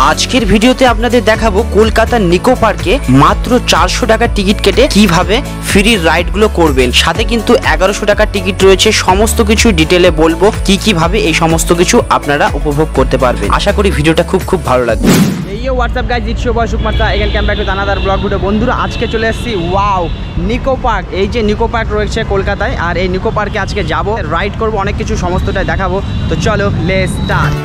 আজকের ভিডিওতে আপনাদের দেখাবো কলকাতার নিকো পার্কে মাত্র 400 টাকার টিকিট কেটে কিভাবে ফ্রি রাইডগুলো করবেন। সাথে কিন্তু 1100 টাকার টিকিট রয়েছে। সমস্ত কিছু ডিটেলে বলবো কিভাবে এই সমস্ত কিছু আপনারা উপভোগ করতে পারবেন। আশা করি ভিডিওটা খুব ভালো লাগবে। এই what's up guys, it's your boy Sukumar. Again came back to another vlog video. বন্ধুরা, আজকে চলে এসেছি ওয়াও নিকো পার্ক। এই যে নিকো পার্ক রয়েছে কলকাতায়, আর এই নিকো পার্কে আজকে যাব, রাইড করব, অনেক কিছু সমস্তটাই দেখাবো। তো চলো লেটস স্টার্ট।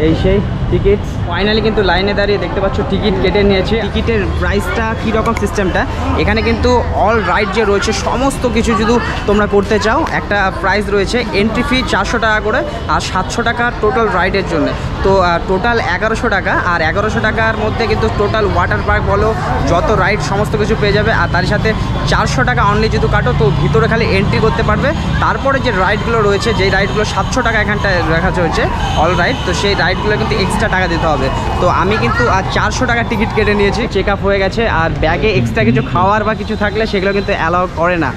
এই সেই টিকিট ফাইনালি কিন্তু লাইনে দাঁড়িয়ে দেখতে পাচ্ছ টিকিট কেটে নিয়েছে। টিকিটের প্রাইসটা কীরকম সিস্টেমটা, এখানে কিন্তু অল রাইড যে রয়েছে সমস্ত কিছু যদি তোমরা করতে চাও একটা প্রাইস রয়েছে। এন্ট্রি ফি 400 টাকা করে আর 700 টাকা টোটাল রাইডের জন্য। তো টোটাল 1100 টাকা, আর 1100 টাকার মধ্যে কিন্তু টোটাল ওয়াটার পার্ক বলো যত রাইড সমস্ত কিছু পেয়ে যাবে। আর তার সাথে 400 টাকা অনলি যদি কাটো তো ভিতরে খালি এন্ট্রি করতে পারবে। তারপরে যে রাইডগুলো রয়েছে, যেই রাইডগুলো 700 টাকা এখানটায় রাখা হয়েছে অল রাইড, তো সেই রাইডগুলো কিন্তু এক্সট্রা টাকা দিতে হবে। তো আমি কিন্তু 400 টাকা টিকিট কেটে নিয়েছি। চেক আপ হয়ে গেছে, আর ব্যাগে এক্সট্রা কিছু খাওয়ার বা কিছু থাকলে সেগুলো কিন্তু অ্যালাউ করে না।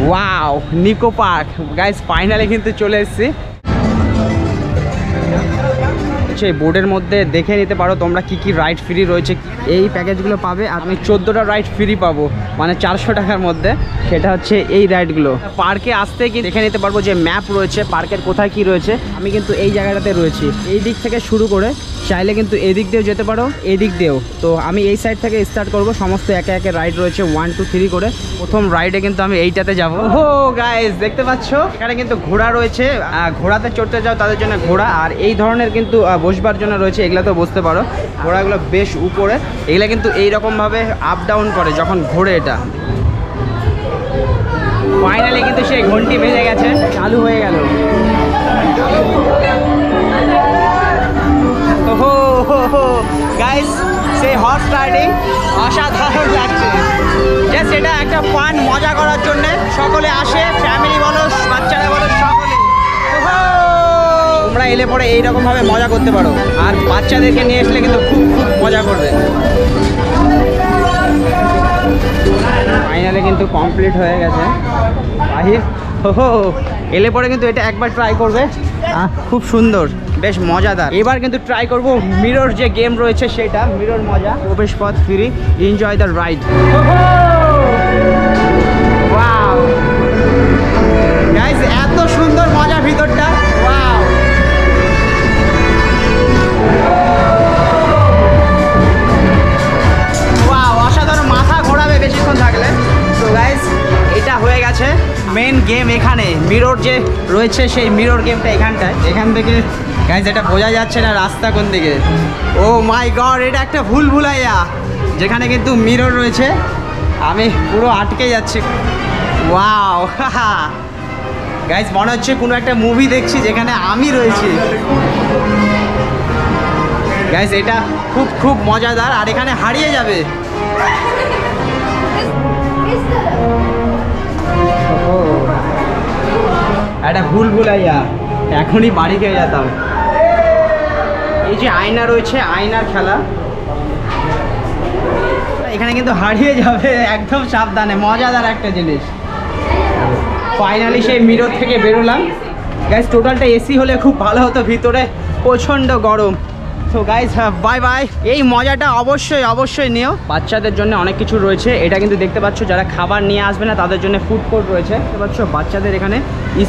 Wow Nicco Park guys, finally কিন্তু চলে এসেছি। সেই বোর্ডের মধ্যে দেখে নিতে পারো তোমরা কি রাইড ফ্রি রয়েছে। এই প্যাকেজগুলো পাবে, আর আমি 14টা রাইড ফ্রি পাবো, মানে 400 টাকার মধ্যে। সেটা হচ্ছে এই রাইডগুলো। পার্কে আসতে কি দেখে নিতে পারবো যে ম্যাপ রয়েছে পার্কের কোথায় কি রয়েছে। আমি কিন্তু এই জায়গাটাতে রয়েছি। এই দিক থেকে শুরু করে চাইলে কিন্তু এদিক দিয়েও যেতে পারো, এদিক দিয়েও। তো আমি এই সাইড থেকে স্টার্ট করব। সমস্ত একে একে রাইড রয়েছে 1 2 3 করে। প্রথম রাইডে কিন্তু আমি এইটাতে যাব। ও গাইস, দেখতে পাচ্ছ এখানে কিন্তু ঘোড়া রয়েছে। ঘোড়াতে চড়তে যাও তাদের জন্য ঘোড়া, আর এই ধরনের কিন্তু বসবার জন্য রয়েছে। এগুলো তো বসতে পারো। ঘোড়াগুলো বেশ উপরে, এগুলো কিন্তু এইরকমভাবে আপ ডাউন করে যখন ঘোরে। এটা ফাইনালি কিন্তু সেই ঘন্টি বেজে গেছে, চালু হয়ে গেল। গাইস, সেই হর্স রাইডিং অসাধারণ লাগছে। জাস্ট এটা একটা ফান, মজা করার জন্য সকলে আসে, ফ্যামিলি বলো বাচ্চারা বলো সকলে। তোমরা এলে পরে এইরকমভাবে মজা করতে পারো, আর বাচ্চাদেরকে নিয়ে আসলে কিন্তু খুব মজা করবে। ফাইনালি কিন্তু কমপ্লিট হয়ে গেছে। আহির এলে পরে কিন্তু এটা একবার ট্রাই করবে, খুব সুন্দর, বেশ মজাদার। এবার কিন্তু ট্রাই করব মিরর যে গেম রয়েছে সেটা, মিরর মজা। প্রবেশ পথ free, enjoy the ride. Wow guys, এত সুন্দর মজা ভিতরটা। ওয়াও, ওয়াও অসাধারণ, মাথা ঘোরাবে বেশিক্ষণ থাকলে। তো গাইস, এটা হয়ে গেছে মেন গেম। এখানে মিরর যে রয়েছে সেই মিরর গেমটা এখানটায়। এখান থেকে গাইস এটা বোঝা যাচ্ছে না রাস্তা কোন দিকে। ও মাই গড, এটা একটা ভুলভুলাইয়া যেখানে কিন্তু মিরর রয়েছে। আমি পুরো আটকে যাচ্ছি। ওয়াও গাইস, মনে হচ্ছে কোনো একটা মুভি দেখছি যেখানে আমি রয়েছি। গাইস এটা খুব মজাদার, আর এখানে হারিয়ে যাবে। একটা ভুলভুলাইয়া, এখনই বাড়ি খেয়ে যেতাম। এই যে আয়না রয়েছে, আয়নার খেলা, এখানে কিন্তু হারিয়ে যাবে, একদম সাবধানে। মজাদার একটা জিনিস। ফাইনালি সেই মিরর থেকে বেরোলাম। গাইস টোটালটা এসি হলে খুব ভালো হতো, ভিতরে প্রচণ্ড গরম। তো গাইস বাই বাই। এই মজাটা অবশ্যই নিও। বাচ্চাদের জন্য অনেক কিছু রয়েছে। এটা কিন্তু দেখতে পাচ্ছ, যারা খাবার নিয়ে আসবে না তাদের জন্য ফুড কোর্ট রয়েছে। দেখতে পাচ্ছ বাচ্চাদের এখানে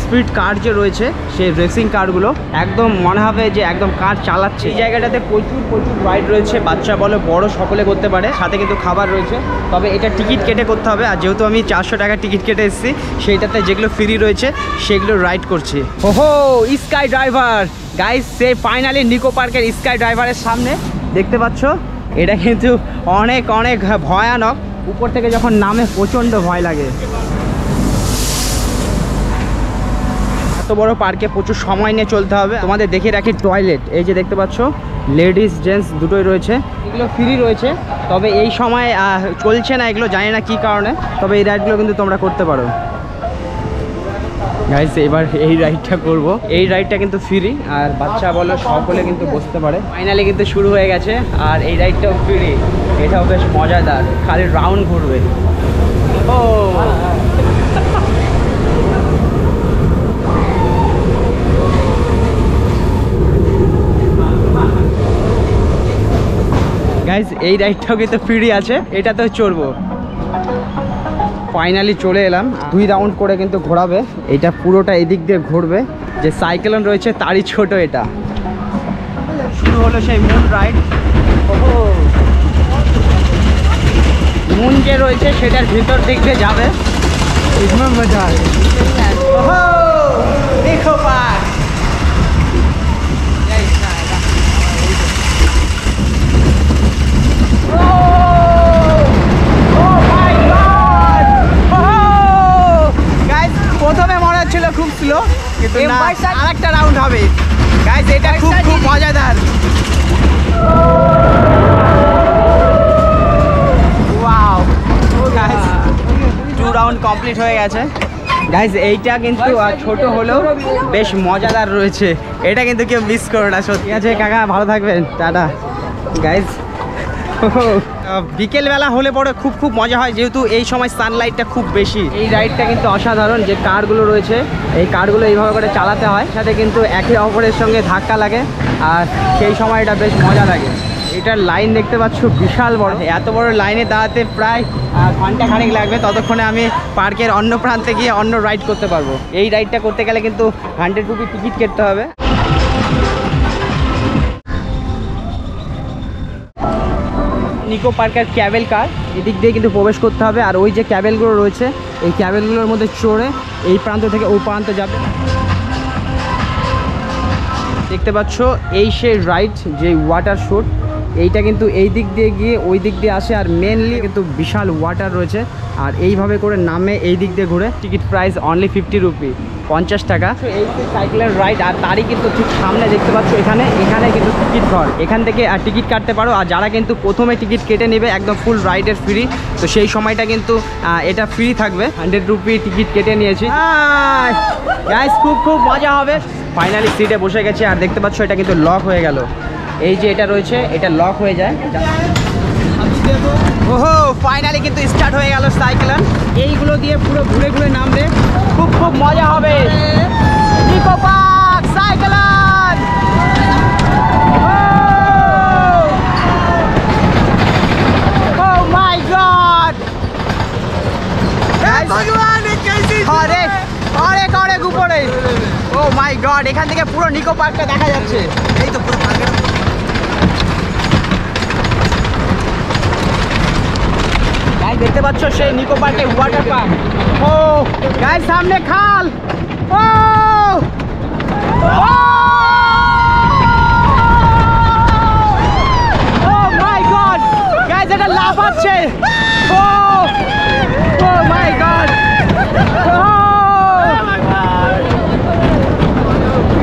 স্পিড কার যে রয়েছে, সেই রেসিং কারগুলো একদম মনে হবে যে একদম কার চালাচ্ছে। এই জায়গাটাতে প্রচুর রাইড রয়েছে, বাচ্চা বলো বড় সকলে করতে পারে। সাথে কিন্তু খাবার রয়েছে, তবে এটা টিকিট কেটে করতে হবে। আর যেহেতু আমি 400 টাকা টিকিট কেটে এসেছি, সেইটাতে যেগুলো ফ্রি রয়েছে সেগুলো রাইড করছি। ওহো স্কাই ড্রাইভার গাইস, সে ফাইনালি নিকো পার্কের স্কাই ড্রাইভারের সামনে দেখতে পাচ্ছ। এটা কিন্তু অনেক ভয়ানক। উপর থেকে যখন নামে প্রচণ্ড ভয় লাগে। এত বড় পার্কে প্রচুর সময় নিয়ে চলতে হবে। তোমাদের দেখে রাখি টয়লেট, এই যে দেখতে পাচ্ছ লেডিস জেন্টস দুটোই রয়েছে। এগুলো ফ্রি রয়েছে, তবে এই সময় চলছে না এগুলো, জানি না কী কারণে। তবে এই রাইডগুলো কিন্তু তোমরা করতে পারো। গাইস এবার এই রাইডটা করব। এই রাইডটা কিন্তু ফ্রি, আর বাচ্চা বলো সকলে কিন্তু বসতে পারে। ফাইনালি কিন্তু শুরু হয়ে গেছে, আর এই রাইডটাও ফ্রি। এটাও বেশ মজাদার, খালি রাউন্ড ঘুরবে। ও গাইজ এই রাইডটাও কিন্তু ফ্রি আছে, এটা তো চড়বো। ফাইনালি চলে এলাম, 2 রাউন্ড করে কিন্তু ঘোরাবে, এটা পুরোটা এদিক দিয়ে ঘুরবে। যে সাইকেলন রয়েছে তারই ছোট এটা। শুরু হলো সেই মুন রাইড। মুন যে রয়েছে সেটার ভিতর দিক দিয়ে যাবে, মজা দেখো পার্ক। প্রথমে মনে হচ্ছিল খুব স্লো, কিন্তু আরেকটা রাউন্ড হবে গাইস, এটা খুব খুব মজাদার। ওয়াও গাইস, 2 রাউন্ড কমপ্লিট হয়ে গেছে গাইস। এইটা কিন্তু ছোট হলেও বেশ মজাদার রয়েছে, এটা কিন্তু কেউ মিস করো না। সত্যি আছে কাকা, ভালো থাকবেন, টাটা গাইস। বিকেলবেলা হলে পরে খুব খুব মজা হয়, যেহেতু এই সময় সানলাইটটা খুব বেশি। এই রাইডটা কিন্তু অসাধারণ, যে কারগুলো রয়েছে এই কারগুলো এইভাবে করে চালাতে হয়, সাথে কিন্তু একে অপরের সঙ্গে ধাক্কা লাগে, আর সেই সময় এটা বেশ মজা লাগে। এটার লাইন দেখতে পাচ্ছ বিশাল বড়, এত বড় লাইনে দাঁড়াতে প্রায় ঘন্টা খানেক লাগবে, ততক্ষণে আমি পার্কের অন্য প্রান্তে গিয়ে অন্য রাইড করতে পারবো। এই রাইডটা করতে গেলে কিন্তু 100 রুপি টিকিট কেটে হবে। নিকো পার্কের ক্যাবেল কার, এদিক দিয়ে কিন্তু প্রবেশ করতে হবে, আর ওই যে ক্যাবেলগুলো রয়েছে এই ক্যাবেলগুলোর মধ্যে চড়ে এই প্রান্ত থেকে ওই প্রান্ত যাবে। দেখতে পাচ্ছ এই সেই রাইড, যে ওয়াটার শুট, এইটা কিন্তু এই দিক দিয়ে গিয়ে ওই দিক দিয়ে আসে, আর মেনলি কিন্তু বিশাল ওয়াটার রয়েছে, আর এইভাবে করে নামে এই দিক দিয়ে ঘুরে। টিকিট প্রাইস অনলি 50 রুপি, 50 টাকা। এই সাইকেলের রাইড, আর তারই কিন্তু ঠিক সামনে দেখতে পাচ্ছ এখানে কিন্তু টিকিট ঘর, এখান থেকে টিকিট কাটতে পারো। আর যারা কিন্তু প্রথমে টিকিট কেটে নেবে একদম ফুল রাইডের ফ্রি, তো সেই সময়টা কিন্তু এটা ফ্রি থাকবে। 100 রুপি টিকিট কেটে নিয়েছি গাইস, খুব খুব মজা হবে। ফাইনালি সিটে বসে গেছে, আর দেখতে পাচ্ছ এটা কিন্তু লক হয়ে গেল। এই যে এটা রয়েছে এটা লক হয়ে যায়। ওহো, ফাইনালি কিন্তু স্টার্ট হয়ে গেল সাইকেলন। এইগুলো দিয়ে পুরো ঘুরে ঘুরে নামবে, খুব খুব মজা হবে। Nicco park সাইকেলন, O my god, অনেক অনেক উপরে। ও মাই গড, এখান থেকে পুরো নিকো পার্কটা দেখা যাচ্ছে। এই তো পুরো পার্কের দেখতে পাচ্ছ সেই নিকো পার্কে ওয়াটার পার্ক। ও গাইস, সামনে খাল। ও ও মাই গড গাইস, এটা লাফাচ্ছে। ও ও মাই গড,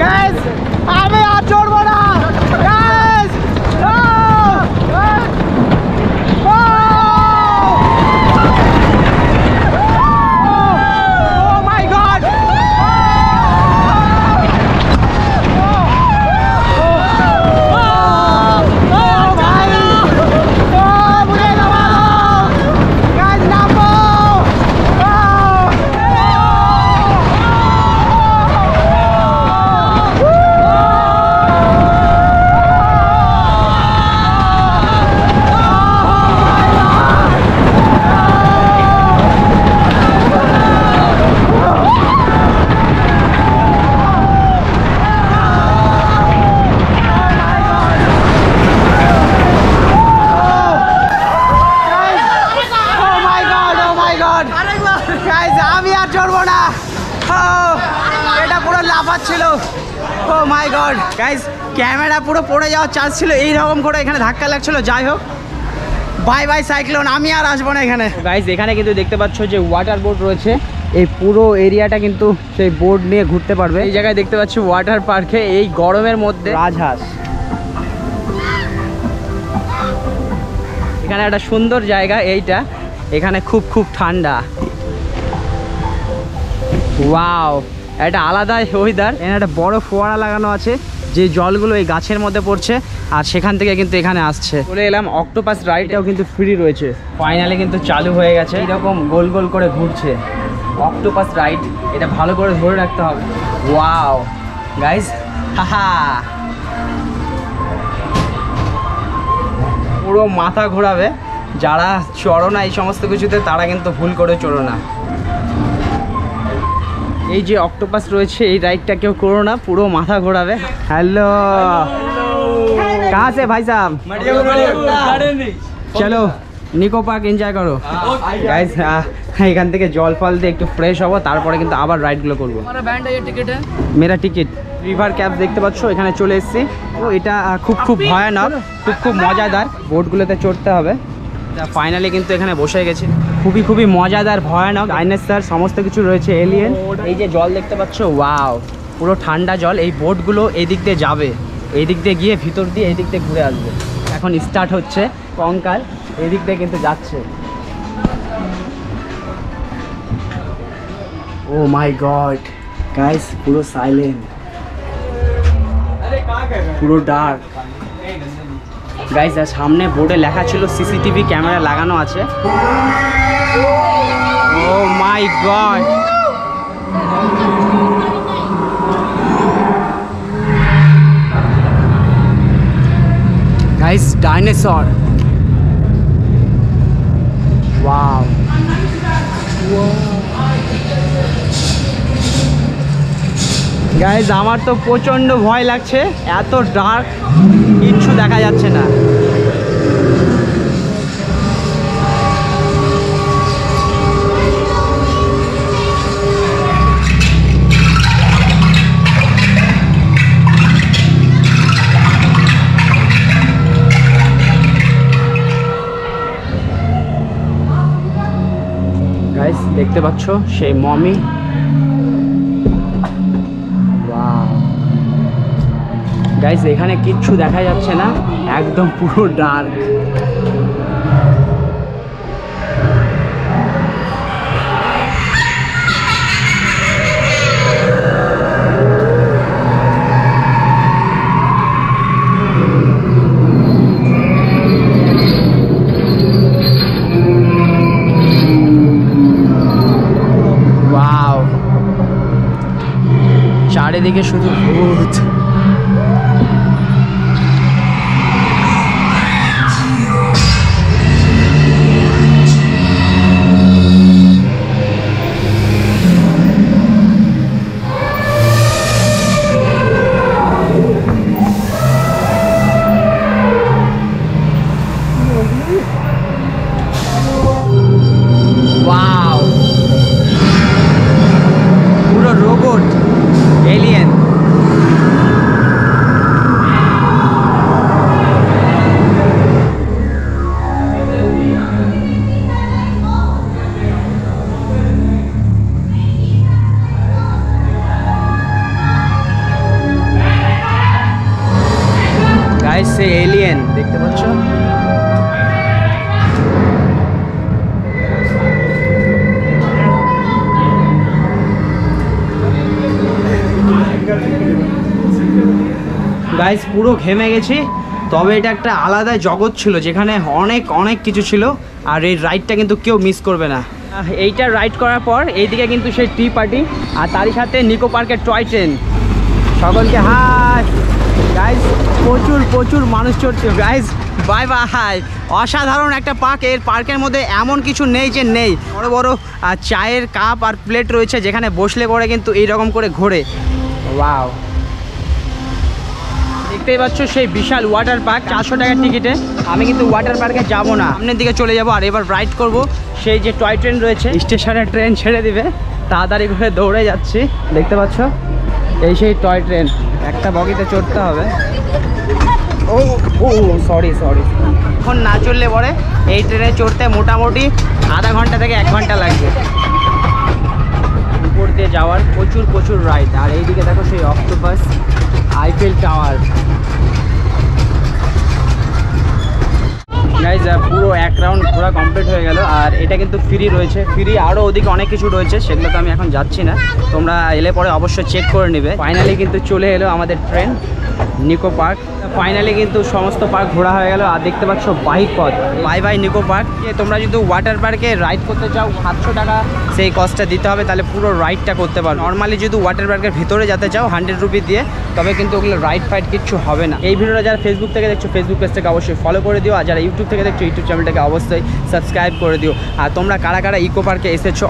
গাইস আমি আর চড়বো না গাইস। আমি আর চড়বো না, এটা পুরো লাফাচ্ছিল। ও মাই গড গাইস, ক্যামেরা পুরো পড়ে যাওয়ার চান্স ছিল, এইরকম করে এখানে ধাক্কা লাগছিল। যাই হোক, বাই বাই সাইক্লোন, আমি আর আসবো না এখানে। গাইস এখানে কিন্তু দেখতে পাচ্ছ যে ওয়াটার বোর্ড রয়েছে, এই পুরো এরিয়াটা কিন্তু সেই বোর্ড নিয়ে ঘুরতে পারবে। এই জায়গায় দেখতে পাচ্ছি ওয়াটার পার্কে এই গরমের মধ্যে রাজহাঁস। এখানে একটা সুন্দর জায়গা এইটা, এখানে খুব খুব ঠান্ডা। ওয়াও, একটা আলাদা ওয়েদার। এখানে একটা বড় ফোয়ারা লাগানো আছে, যে জলগুলো এই গাছের মধ্যে পড়ছে, আর সেখান থেকে কিন্তু এখানে আসছে। চলে এলাম অক্টোপাস রাইডটাও কিন্তু ফ্রি রয়েছে, ফাইনালি কিন্তু চালু হয়ে গেছে। এরকম গোল গোল করে ঘুরছে অক্টোপাস রাইড, এটা ভালো করে ধরে রাখতে হবে। ওয়াও গাইস, হাহা, ও পুরো মাথা ঘোরাবে। যারা চড়ো না এই সমস্ত কিছুতে তারা কিন্তু ভুল করে চড়ো না। এই যে অক্টোপাস রয়েছে এই রাইডটা কেউ করো না, পুরো মাথা ঘোরাবে। হ্যালো, কাহা সে ভাই সাহেব? চলো নিকো পার্ক এনজয় করো গাইস। এখান থেকে জল ফল দিয়ে একটু ফ্রেশ হবো, তারপরে কিন্তু আবার রাইডগুলো করবো। মেরা টিকিট রিভার ক্যাব দেখতে পাচ্ছ, এখানে চলে এসেছি। ও এটা খুব ভয়ানক, খুব মজাদার। বোটগুলোতে চড়তে হবে। ফাইনালি কিন্তু এখানে বসে গেছি। খুবই মজাদার, ভয়ানক, ডাইনোসর সমস্ত কিছু রয়েছে, এলিয়েন। এই যে জল দেখতে পাচ্ছ, ওয়াও, পুরো ঠান্ডা জল। এই বোটগুলো এই দিক দিয়ে যাবে, এই দিক দিয়ে গিয়ে ভিতর দিয়ে এই দিক দিয়ে ঘুরে আসবে। এখন স্টার্ট হচ্ছে। কঙ্কাল এই দিক দিয়ে কিন্তু যাচ্ছে। ও মাই গড গাইস, পুরো সাইলেন্ট, পুরো ডার্ক গাইস। আর সামনে বোর্ডে লেখা ছিল সিসিটিভি ক্যামেরা লাগানো আছে। Oh my god, guys dinosaur, wow. Guys আমার তো প্রচন্ড ভয় লাগছে, এত ডার্ক, কিচ্ছু দেখা যাচ্ছে না। গাইস দেখতে পাচ্ছ সেই মমি, গাইস এখানে কিচ্ছু দেখা যাচ্ছে না, একদম পুরো ডার্ক। ওয়াও, চারিদিকে শুধু ভূত। এলিয়েন দেখতে পাচ্ছ, গাইস পুরো ঘেমে গেছি। তবে এটা একটা আলাদা জগৎ ছিল যেখানে অনেক কিছু ছিল। আর এই রাইডটা কিন্তু কেউ মিস করবে না। এইটা রাইড করার পর এইদিকে কিন্তু সেই টি পার্টি, আর তারই সাথে নিকো পার্কের টয় ট্রেন। সকলকে হাই গাইস, প্রচুর মানুষ চড়ছে গাইস। বাই বাই, অসাধারণ একটা পার্ক। এর পার্কের মধ্যে এমন কিছু নেই যে নেই। বড় চায়ের কাপ আর প্লেট রয়েছে, যেখানে বসলে পরে কিন্তু এইরকম করে ঘোরে। ওয়াও, দেখতেই পাচ্ছ সেই বিশাল ওয়াটার পার্ক, 400 টাকার টিকিটে। আমি কিন্তু ওয়াটার পার্কে যাব না, সামনের দিকে চলে যাব। আর এবার রাইড করব সেই যে টয় ট্রেন রয়েছে। স্টেশনে ট্রেন ছেড়ে দিবে, তাড়াতাড়ি করে দৌড়ে যাচ্ছি। দেখতে পাচ্ছ এই সেই টয় ট্রেন, একটা বগিতে চড়তে হবে। ও সরি, এখন না চললে পরে এই ট্রেনে চড়তে মোটামুটি আধা ঘন্টা থেকে 1 ঘন্টা লাগবে। উপর দিয়ে যাওয়ার প্রচুর রাইড। আর এইদিকে দেখো সেই অক্টোপাস, আইফেল টাওয়ার। গাইজ পুরো 1 রাউন্ড ঘোরা কমপ্লিট হয়ে গেল। আর এটা কিন্তু ফ্রি রয়েছে, ফ্রি আরও ওদিকে অনেক কিছু রয়েছে, সেগুলো তো আমি এখন যাচ্ছি না, তোমরা এলে পরে অবশ্যই চেক করে নেবে। ফাইনালি কিন্তু চলে এলো আমাদের ট্রেন নিকো পার্ক। ফাইনালি কিন্তু সমস্ত পার্ক ঘোরা হয়ে গেল। আর দেখতে পাচ্ছ বাহির পথ, বাই বাই নিকো পার্ক। তোমরা যদি ওয়াটার পার্কে রাইড করতে চাও 700 টাকা সেই কস্টটা দিতে হবে, তাহলে পুরো রাইডটা করতে পারো। নর্মালি যদি ওয়াটার পার্কের ভিতরে যেতে চাও 100 রুপি দিয়ে, তবে কিন্তু ওগুলো রাইড ফাইড কিচ্ছু হবে না। এই ভিডিওটা যারা ফেসবুক থেকে দেখছো ফেসবুক পেজটাকে অবশ্যই ফলো করে দিও, আর যারা ইউটিউব থেকে দেখছো ইউটিউব চ্যানেলটাকে অবশ্যই সাবস্ক্রাইব করে দিও। আর তোমরা কারা কারা ইকো পার্কে এসেছো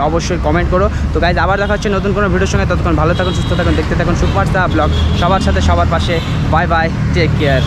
অবশ্যই কমেন্ট করো। তো গাইজ আবার দেখা হচ্ছে নতুন কোনো ভিডিওর সঙ্গে, ততক্ষণ ভালো থাকুন, সুস্থ থাকুন, দেখতে থাকুন সুপারস্টার ব্লগ। সবার সাথে সবার পাশে। Bye bye, take care.